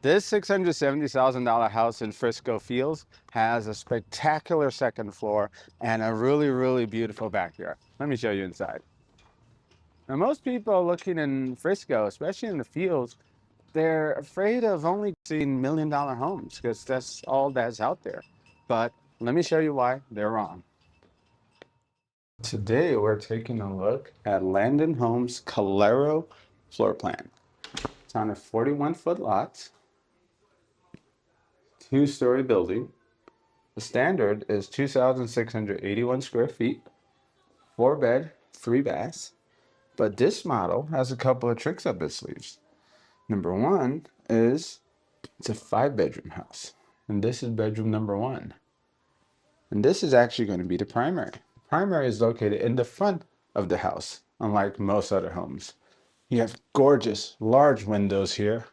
This $670,000 house in Frisco Fields has a spectacular second floor and a really beautiful backyard. Let me show you inside. Now, most people looking in Frisco, especially in the fields, they're afraid of only seeing $1 million homes because that's all that's out there. But let me show you why they're wrong. Today, we're taking a look at Landon Homes' Calero floor plan. It's on a 41-foot lot, two-story building. The standard is 2,681 square feet, 4 bed, 3 baths. But this model has a couple of tricks up its sleeves. Number one is it's a 5 bedroom house. And this is bedroom number one. And this is actually going to be the primary. The primary is located in the front of the house, unlike most other homes. You have gorgeous, large windows here.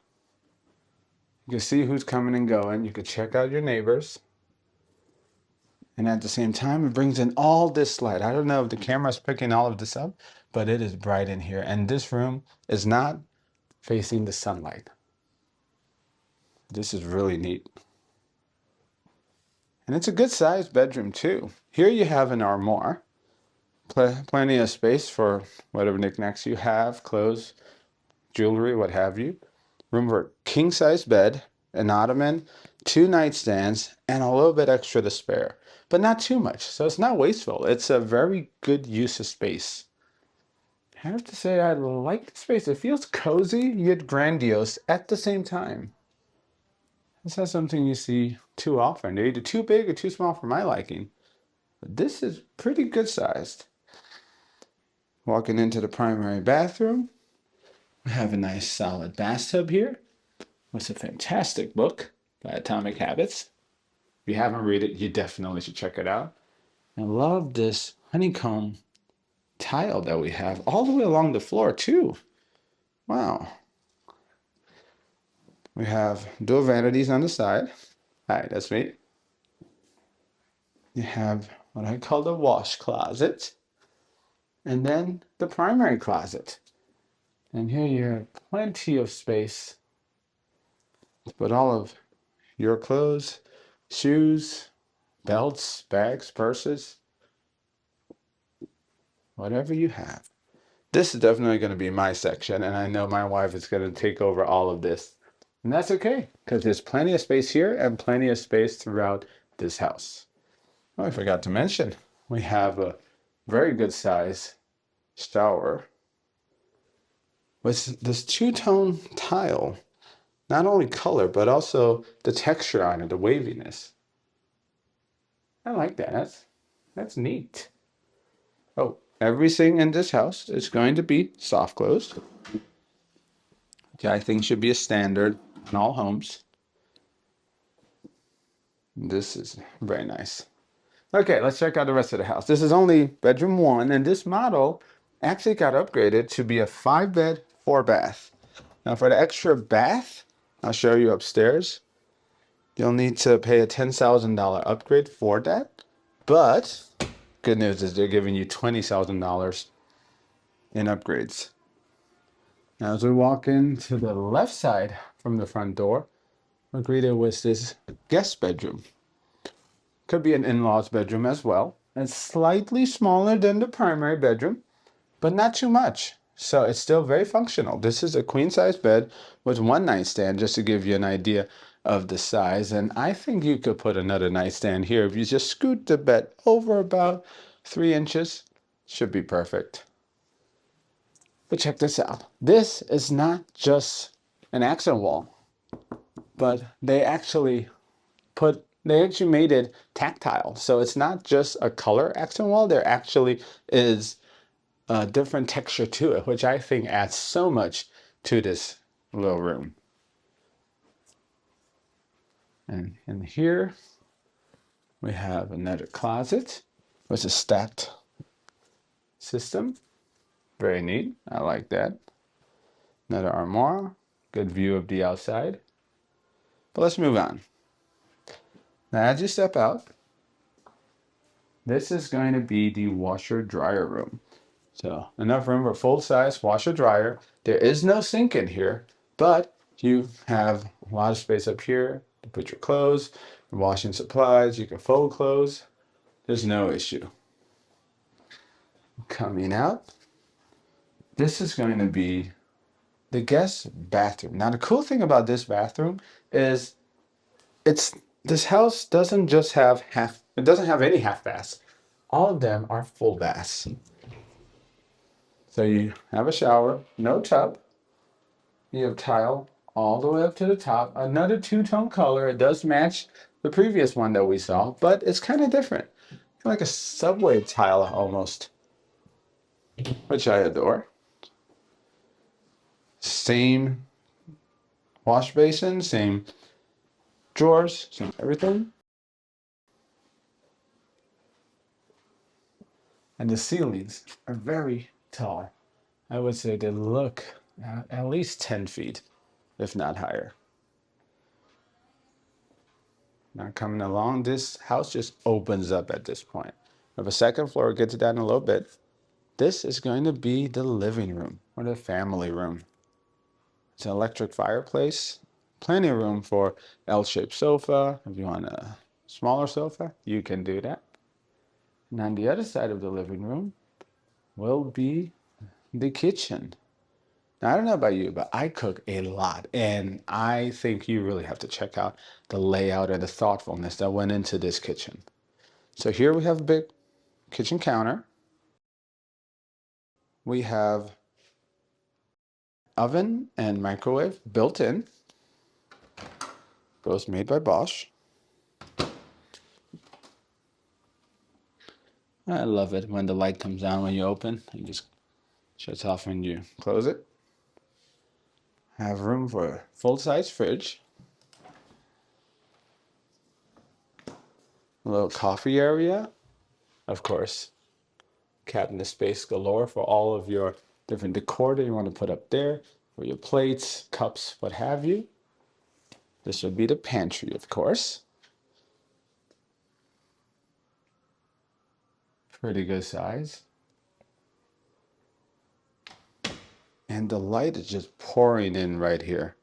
You can see who's coming and going. You can check out your neighbors. And at the same time, it brings in all this light. I don't know if the camera's picking all of this up, but it is bright in here. And this room is not facing the sunlight. This is really neat. And it's a good sized bedroom too. Here you have an armoire. Plenty of space for whatever knickknacks you have, clothes, jewelry, what have you. Room for a king size bed, an ottoman, 2 nightstands, and a little bit extra to spare. But not too much, so it's not wasteful. It's a very good use of space. I have to say I like the space. It feels cozy yet grandiose at the same time. It's not something you see too often. They're either too big or too small for my liking. But this is pretty good sized. Walking into the primary bathroom, we have a nice solid bathtub here. It's a fantastic book by Atomic Habits. If you haven't read it, you definitely should check it out. I love this honeycomb tile that we have all the way along the floor too. Wow. We have dual vanities on the side. Hi, that's me. You have what I call the wash closet. And then the primary closet. And here you have plenty of space to put all of your clothes, shoes, belts, bags, purses, whatever you have. This is definitely going to be my section, and I know my wife is going to take over all of this. And that's okay, because there's plenty of space here and plenty of space throughout this house. Oh, I forgot to mention, we have a very good size shower with this two-tone tile. Not only color, but also the texture on it, the waviness. I like that. That's neat. Oh, everything in this house is going to be soft closed. Which I think should be a standard in all homes. This is very nice. Okay, let's check out the rest of the house. This is only bedroom one, and this model actually got upgraded to be a 5 bed, 4 bath. Now for the extra bath, I'll show you upstairs. You'll need to pay a $10,000 upgrade for that. But good news is they're giving you $20,000 in upgrades. Now as we walk into the left side from the front door, we're greeted with this guest bedroom. Could be an in-laws bedroom as well. It's slightly smaller than the primary bedroom, but not too much. So it's still very functional. This is a queen size bed with 1 nightstand, just to give you an idea of the size. And I think you could put another nightstand here. If you just scoot the bed over about 3 inches, should be perfect. But check this out. This is not just an accent wall, but they actually made it tactile. So it's not just a color accent wall. There actually is a different texture to it, which I think adds so much to this little room. And in here, we have another closet with a stacked system. Very neat. I like that. Another armoire. Good view of the outside. But let's move on. Now, as you step out, this is going to be the washer dryer room. So enough room for full-size washer dryer. There is no sink in here, but You have a lot of space up here to put your clothes, your washing supplies. You can fold clothes. There's no issue. Coming out, this is going to be the guest bathroom. Now, the cool thing about this bathroom is this house doesn't just have it doesn't have any half baths. All of them are full baths. So you have a shower, no tub. You have tile all the way up to the top. Another two-tone color. It does match the previous one that we saw, but it's kind of different. Like a subway tile almost, which I adore. Same wash basin, same drawers, same everything. And the ceilings are very tall. I would say they look at least 10 feet, if not higher. Now coming along, this house just opens up at this point. We have a second floor, we'll get to that in a little bit. This is going to be the living room or the family room. It's an electric fireplace, plenty of room for L-shaped sofa. If you want a smaller sofa, you can do that. And on the other side of the living room will be the kitchen. Now, I don't know about you, but I cook a lot, and I think you really have to check out the layout and the thoughtfulness that went into this kitchen. So here we have a big kitchen counter. We have oven and microwave built in, both made by Bosch. I love it when the light comes on when you open. It just shuts off when you close it. Have room for a full-size fridge. A little coffee area. Of course, cabinet space galore for all of your different decor that you want to put up there, for your plates, cups, what have you. This would be the pantry, of course. Pretty good size. And the light is just pouring in right here.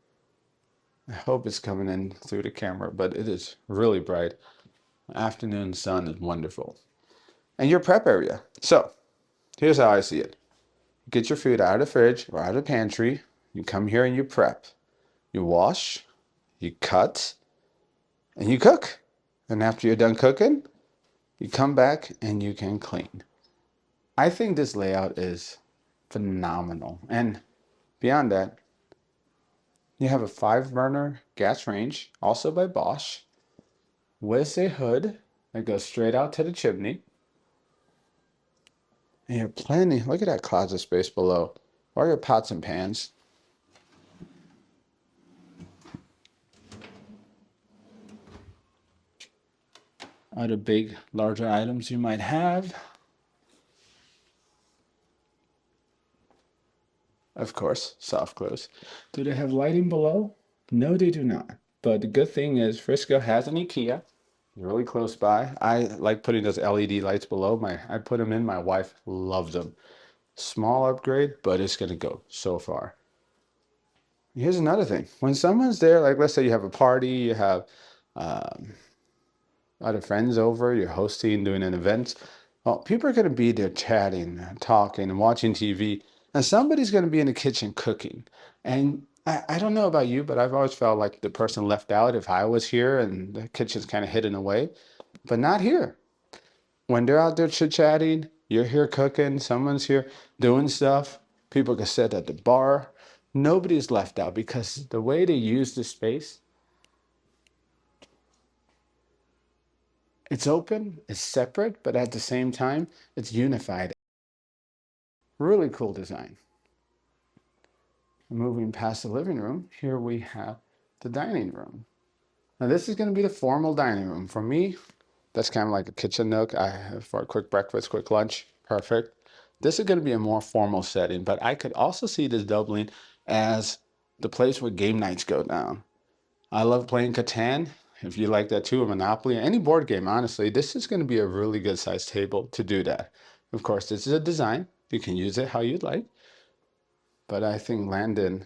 I hope it's coming in through the camera, but it is really bright. Afternoon sun is wonderful. And your prep area. So, here's how I see it. Get your food out of the fridge or out of the pantry. You come here and you prep. You wash, you cut, and you cook. And after you're done cooking, you come back and you can clean. I think this layout is phenomenal. And beyond that, you have a 5-burner gas range, also by Bosch, with a hood that goes straight out to the chimney. And you have plenty, look at that closet space below. Or your pots and pans. Other big, larger items you might have. Of course, soft close. Do they have lighting below? No, they do not. But the good thing is Frisco has an IKEA. Really close by. I like putting those LED lights below. I put them in. My wife loves them. Small upgrade, but it's going to go so far. Here's another thing. When someone's there, like let's say you have a party, you have other friends over, you're hosting, doing an event. Well, people are going to be there chatting, talking, and watching TV. And somebody's going to be in the kitchen cooking. And I don't know about you, but I've always felt like the person left out if I was here and the kitchen's kind of hidden away. But not here. When they're out there chit-chatting, you're here cooking, someone's here doing stuff. People can sit at the bar. Nobody's left out because the way they use the space, it's open, it's separate, but at the same time, it's unified. Really cool design. Moving past the living room, here we have the dining room. Now this is going to be the formal dining room. For me, that's kind of like a kitchen nook. I have for a quick breakfast, quick lunch, perfect. This is going to be a more formal setting, but I could also see this doubling as the place where game nights go down. I love playing Catan. If you like that too, or Monopoly, any board game, honestly, this is going to be a really good sized table to do that. Of course, this is a design. You can use it how you'd like. But I think Landon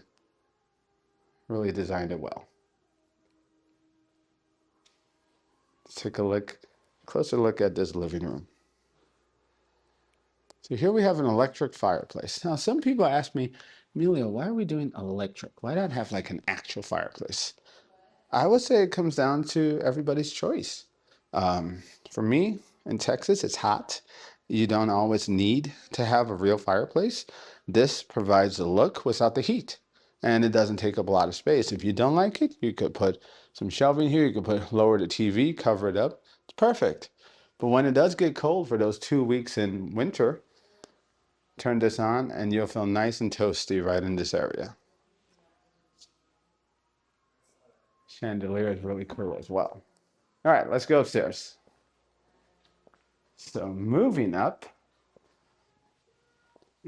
Really designed it well. Let's take a closer look at this living room. So here we have an electric fireplace. Now, some people ask me, Emilio, why are we doing electric? Why not have like an actual fireplace? I would say it comes down to everybody's choice. For me, in Texas, it's hot. You don't always need to have a real fireplace. This provides the look without the heat, and it doesn't take up a lot of space. If you don't like it, you could put some shelving here. You could lower the TV, cover it up. It's perfect. But when it does get cold for those 2 weeks in winter, turn this on and you'll feel nice and toasty right in this area. Chandelier is really cool as well. All right, let's go upstairs. So moving up,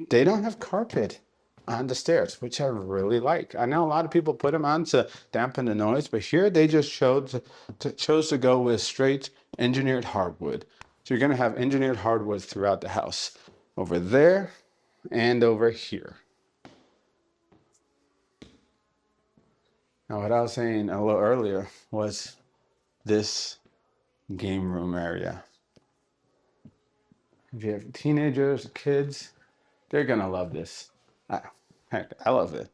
they don't have carpet on the stairs, which I really like. I know a lot of people put them on to dampen the noise, but here they just chose to go with straight engineered hardwood. So you're gonna have engineered hardwood throughout the house, over there and over here. Now, what I was saying a little earlier was this game room area. If you have teenagers, kids, they're gonna love this. I love it.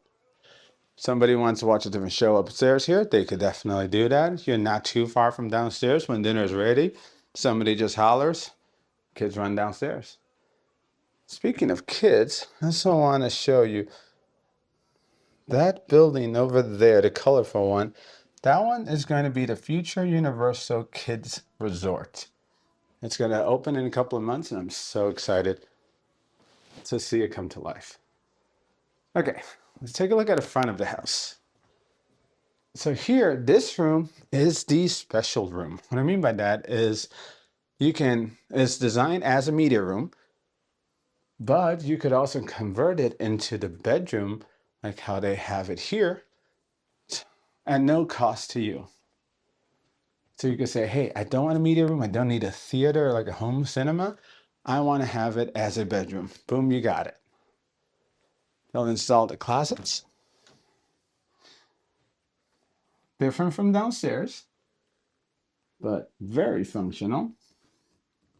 Somebody wants to watch a different show upstairs here, they could definitely do that. You're not too far from downstairs. When dinner is ready, somebody just hollers, kids run downstairs. Speaking of kids, I also want to show you that building over there, the colorful one. That one is going to be the future Universal Kids Resort. It's going to open in a couple of months, and I'm so excited to see it come to life. Okay, let's take a look at the front of the house. So here, this room is the special room. What I mean by that is it's designed as a media room, but you could also convert it into the bedroom like how they have it here at no cost to you. So you could say, hey, I don't want a media room. I don't need a theater or like a home cinema. I want to have it as a bedroom. Boom, you got it. They'll install the closets. Different from downstairs, but very functional.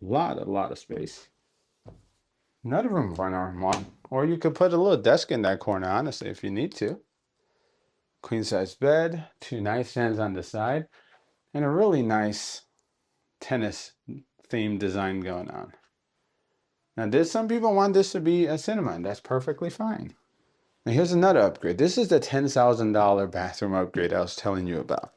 A lot of space. Another room for an armoire. Or you could put a little desk in that corner, honestly, if you need to. Queen size bed, 2 nightstands on the side, and a really nice tennis themed design going on. Now, some people want this to be a cinema, and that's perfectly fine. Now, here's another upgrade. This is the $10,000 bathroom upgrade I was telling you about.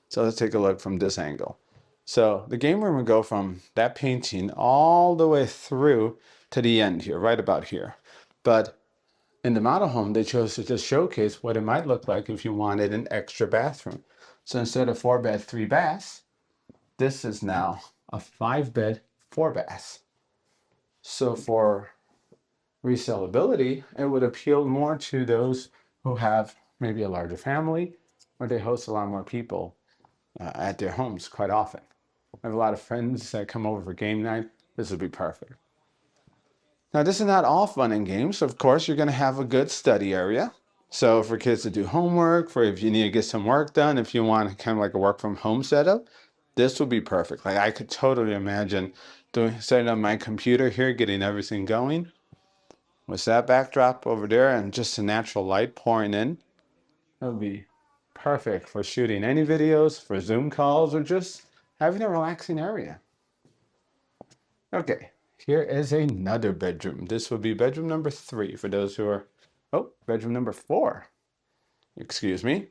So let's take a look from this angle. So the game room would go from that painting all the way through to the end here, right about here. But in the model home, they chose to just showcase what it might look like if you wanted an extra bathroom. So instead of 4-bed, 3 baths, this is now a 5-bed, 4 baths. So for resellability, it would appeal more to those who have maybe a larger family or they host a lot more people at their homes quite often. I have a lot of friends that come over for game night. This would be perfect. Now, this is not all fun and games. Of course, you're going to have a good study area. So for kids to do homework, for if you need to get some work done, if you want kind of like a work from home setup, this would be perfect. Like I could totally imagine setting up my computer here, getting everything going. With that backdrop over there and just a natural light pouring in, that would be perfect for shooting any videos, for Zoom calls, or just having a relaxing area. Okay, here is another bedroom. This would be bedroom number 3 for those who are, bedroom number 4. Excuse me.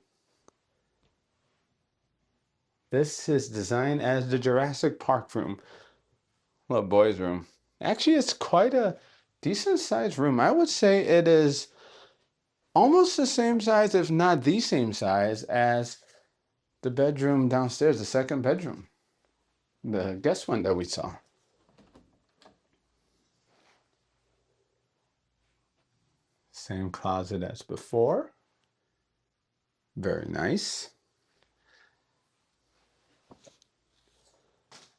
This is designed as the Jurassic Park room. Little boys' room. Actually, it's quite a decent sized room. I would say it is almost the same size, if not the same size, as the bedroom downstairs, the second bedroom, the guest one that we saw. Same closet as before. Very nice.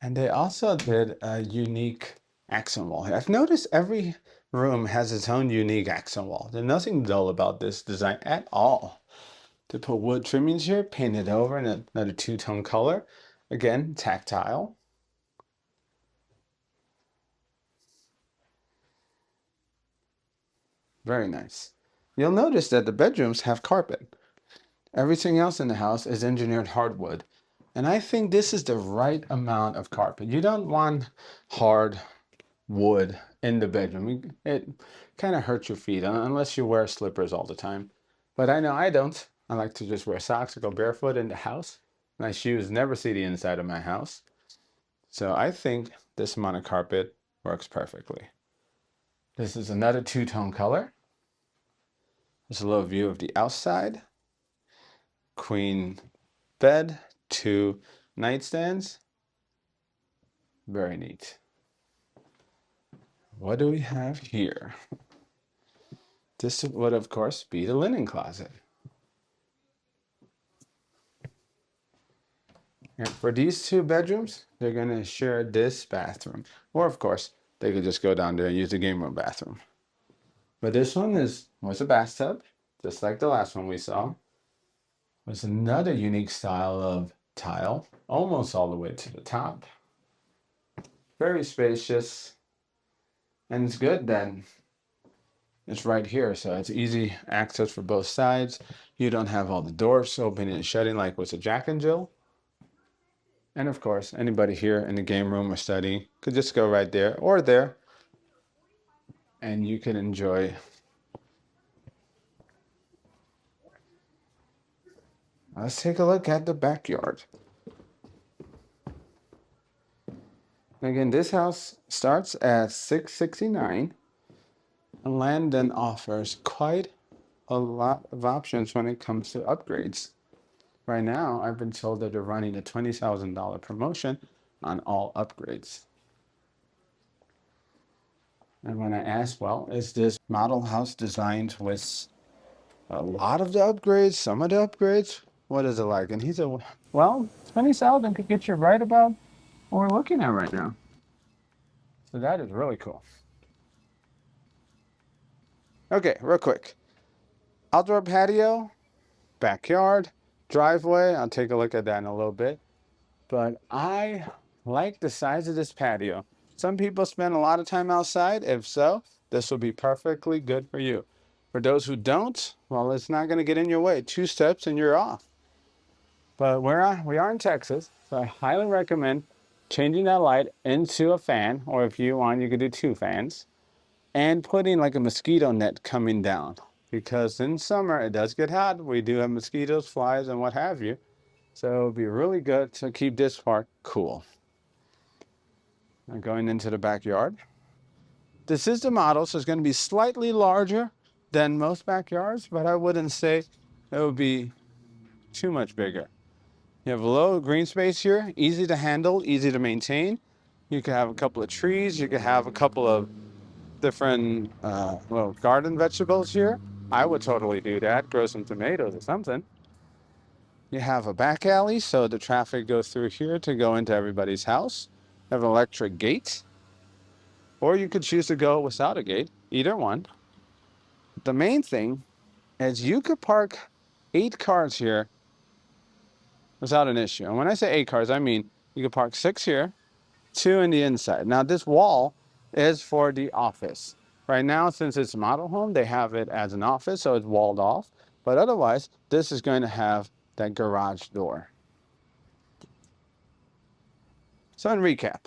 And they also did a unique accent wall. I've noticed every room has its own unique accent wall. There's nothing dull about this design at all. to put wood trimmings here, painted over in another two-tone color. Again, tactile. Very nice. You'll notice that the bedrooms have carpet. Everything else in the house is engineered hardwood. And I think this is the right amount of carpet. You don't want hard wood in the bedroom. It kind of hurts your feet unless you wear slippers all the time. But I know I don't. I like to just wear socks or go barefoot in the house. My shoes never see the inside of my house. So I think this amount of carpet works perfectly. This is another two-tone color. There's a little view of the outside. Queen bed, 2 nightstands. Very neat. What do we have here? This would, of course, be the linen closet. And for these 2 bedrooms, they're going to share this bathroom. Or, of course, they could just go down there and use the game room bathroom. But this one was a bathtub, just like the last one we saw. Was another unique style of tile, almost all the way to the top. Very spacious. And it's good then. It's right here, so it's easy access for both sides. You don't have all the doors opening and shutting like with a Jack and Jill. And of course, anybody here in the game room or study could just go right there or there, and you can enjoy. Let's take a look at the backyard. Again, this house starts at $669, and Landon offers quite a lot of options when it comes to upgrades. Right now, I've been told that they're running a $20,000 promotion on all upgrades. And when I asked, well, is this model house designed with a lot of the upgrades, some of the upgrades? What is it like? And he said, well, 20,000 could get you right about what we're looking at right now. So that is really cool. Okay, real quick. Outdoor patio, backyard, driveway. I'll take a look at that in a little bit. But I like the size of this patio. Some people spend a lot of time outside. If so, this will be perfectly good for you. For those who don't, well, it's not going to get in your way. 2 steps and you're off. But we are in Texas, so I highly recommend changing that light into a fan, or if you want, you could do 2 fans, and putting like a mosquito net coming down. Because in summer, it does get hot. We do have mosquitoes, flies, and what have you. So it would be really good to keep this part cool. Now going into the backyard. This is the model, so it's going to be slightly larger than most backyards, but I wouldn't say it would be too much bigger. You have a low green space here, easy to handle, easy to maintain. You could have a couple of trees. You could have a couple of different garden vegetables here. I would totally do that, grow some tomatoes or something. You have a back alley, so the traffic goes through here to go into everybody's house. You have an electric gate, or you could choose to go without a gate, either one. The main thing is you could park 8 cars here without an issue. And when I say 8 cars, I mean you could park 6 here, 2 in the inside. Now this wall is for the office. Right now, since it's a model home, they have it as an office, so it's walled off. But otherwise, this is going to have that garage door. So in recap,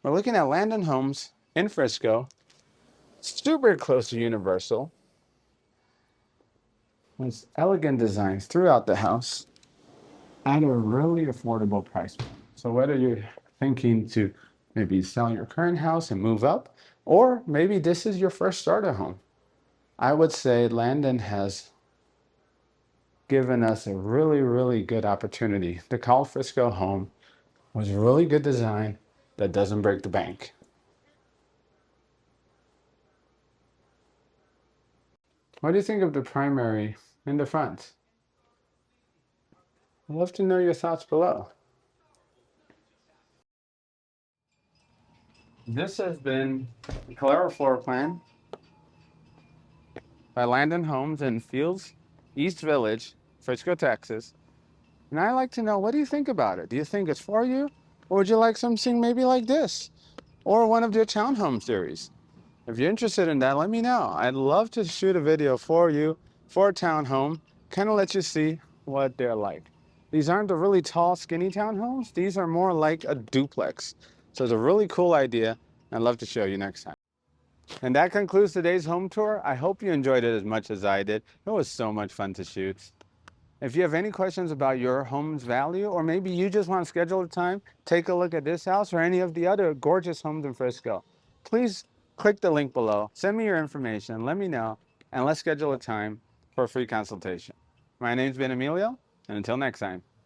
we're looking at Landon Homes in Frisco, super close to Universal, with elegant designs throughout the house at a really affordable price point. So whether you're thinking to maybe sell your current house and move up, or maybe this is your first starter home, I would say Landon has given us a really, really good opportunity to call Frisco home with really good design that doesn't break the bank. What do you think of the primary in the front? I'd love to know your thoughts below. This has been the Calero floor plan by Landon Homes in Fields, East Village, Frisco, Texas. And I like to know, what do you think about it? Do you think it's for you? Or would you like something maybe like this? Or one of their townhome series? If you're interested in that, let me know. I'd love to shoot a video for you for a townhome, kind of let you see what they're like. These aren't the really tall, skinny townhomes. These are more like a duplex. So it's a really cool idea. I'd love to show you next time. And that concludes today's home tour. I hope you enjoyed it as much as I did. It was so much fun to shoot. If you have any questions about your home's value, or maybe you just want to schedule a time, take a look at this house or any of the other gorgeous homes in Frisco, please click the link below, send me your information, let me know, and let's schedule a time for a free consultation. My name's been Emilio, and until next time.